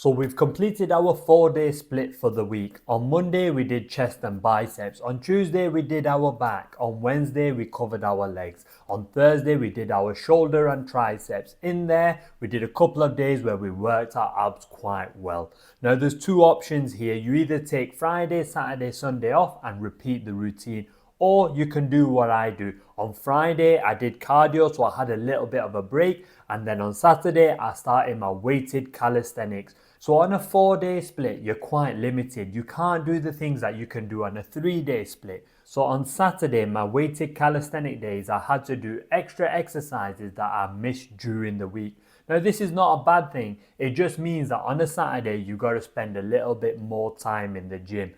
So we've completed our 4-day split for the week. On Monday we did chest and biceps. On Tuesday we did our back. On Wednesday we covered our legs. On Thursday we did our shoulder and triceps. In there we did a couple of days where we worked our abs quite well. Now there's two options here. You either take Friday, Saturday, Sunday off and repeat the routine, or you can do what I do. On Friday, I did cardio, so I had a little bit of a break. And then on Saturday, I started my weighted calisthenics. So on a 4-day split, you're quite limited. You can't do the things that you can do on a 3-day split. So on Saturday, my weighted calisthenic days, I had to do extra exercises that I missed during the week. Now, this is not a bad thing. It just means that on a Saturday, you got to spend a little bit more time in the gym.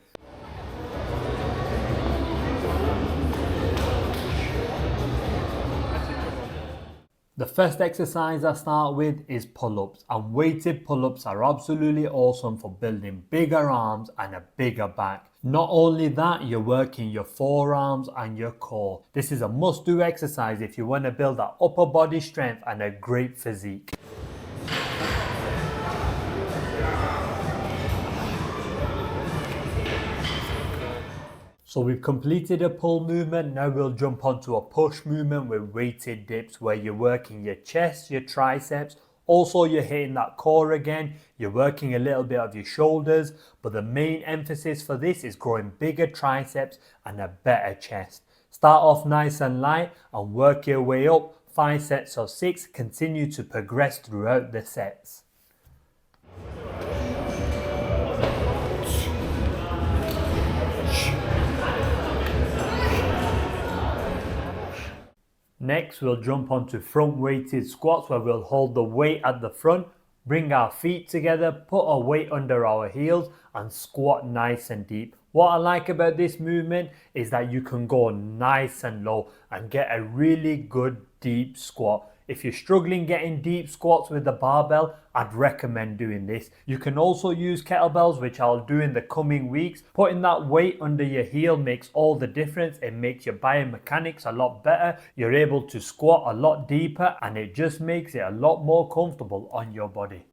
The first exercise I start with is pull-ups, and weighted pull-ups are absolutely awesome for building bigger arms and a bigger back. Not only that, you're working your forearms and your core. This is a must-do exercise if you want to build that upper body strength and a great physique. So we've completed a pull movement. Now we'll jump onto a push movement with weighted dips where you're working your chest, your triceps. Also, you're hitting that core again. You're working a little bit of your shoulders, but the main emphasis for this is growing bigger triceps and a better chest. Start off nice and light and work your way up. 5 sets of 6. Continue to progress throughout the sets. Next, we'll jump onto front weighted squats where we'll hold the weight at the front, bring our feet together, put our weight under our heels and squat nice and deep. What I like about this movement is that you can go nice and low and get a really good deep squat. If you're struggling getting deep squats with the barbell, I'd recommend doing this. You can also use kettlebells, which I'll do in the coming weeks. Putting that weight under your heel makes all the difference. It makes your biomechanics a lot better. You're able to squat a lot deeper and it just makes it a lot more comfortable on your body.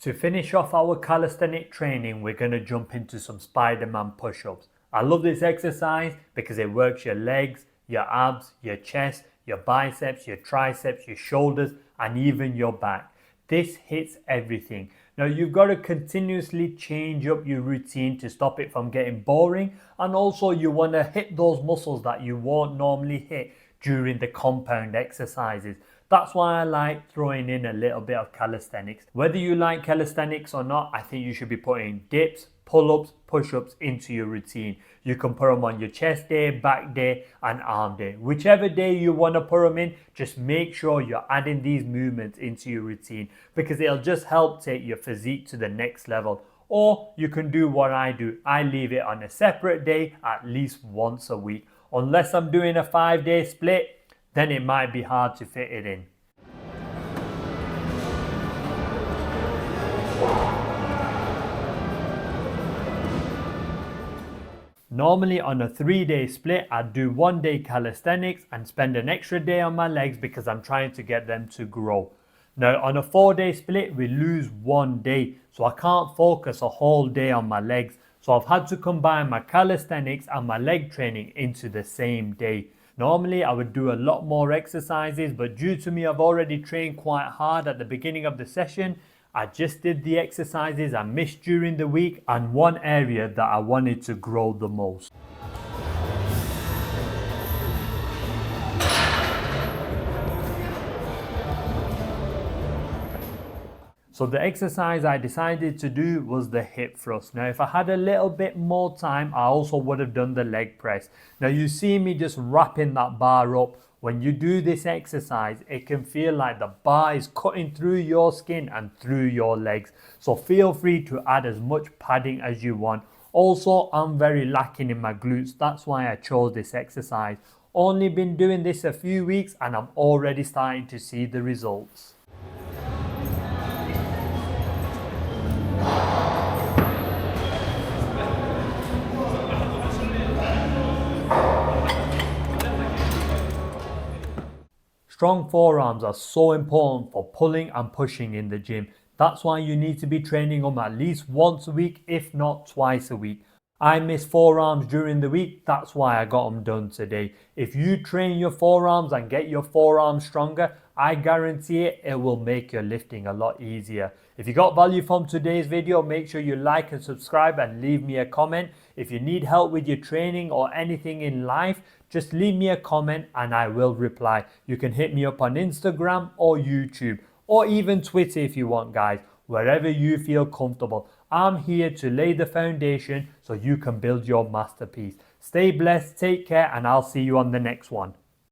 To finish off our calisthenic training, we're going to jump into some Spider-Man push-ups. I love this exercise because it works your legs, your abs, your chest, your biceps, your triceps, your shoulders, and even your back. This hits everything. Now you've got to continuously change up your routine to stop it from getting boring, and also you want to hit those muscles that you won't normally hit during the compound exercises. That's why I like throwing in a little bit of calisthenics. Whether you like calisthenics or not, I think you should be putting dips, pull-ups, push-ups into your routine. You can put them on your chest day, back day and arm day. Whichever day you want to put them in, just make sure you're adding these movements into your routine because it'll just help take your physique to the next level. Or you can do what I do. I leave it on a separate day at least once a week. Unless I'm doing a 5-day split, then it might be hard to fit it in. Normally on a 3-day split, I'd do 1 day calisthenics and spend an extra day on my legs because I'm trying to get them to grow. Now on a 4-day split, we lose 1 day, so I can't focus a whole day on my legs. So I've had to combine my calisthenics and my leg training into the same day. Normally I would do a lot more exercises, but due to me I've already trained quite hard at the beginning of the session, I just did the exercises I missed during the week and one area that I wanted to grow the most. So the exercise I decided to do was the hip thrust. Now if I had a little bit more time, I also would have done the leg press. Now you see me just wrapping that bar up. When you do this exercise, it can feel like the bar is cutting through your skin and through your legs. So feel free to add as much padding as you want. Also, I'm very lacking in my glutes. That's why I chose this exercise. Only been doing this a few weeks and I'm already starting to see the results. Strong forearms are so important for pulling and pushing in the gym. That's why you need to be training them at least once a week, if not twice a week. I miss forearms during the week, that's why I got them done today. If you train your forearms and get your forearms stronger, I guarantee it will make your lifting a lot easier. If you got value from today's video, make sure you like and subscribe and leave me a comment. If you need help with your training or anything in life, just leave me a comment and I will reply. You can hit me up on Instagram or YouTube or even Twitter if you want, guys. Wherever you feel comfortable. I'm here to lay the foundation so you can build your masterpiece. Stay blessed, take care, and I'll see you on the next one.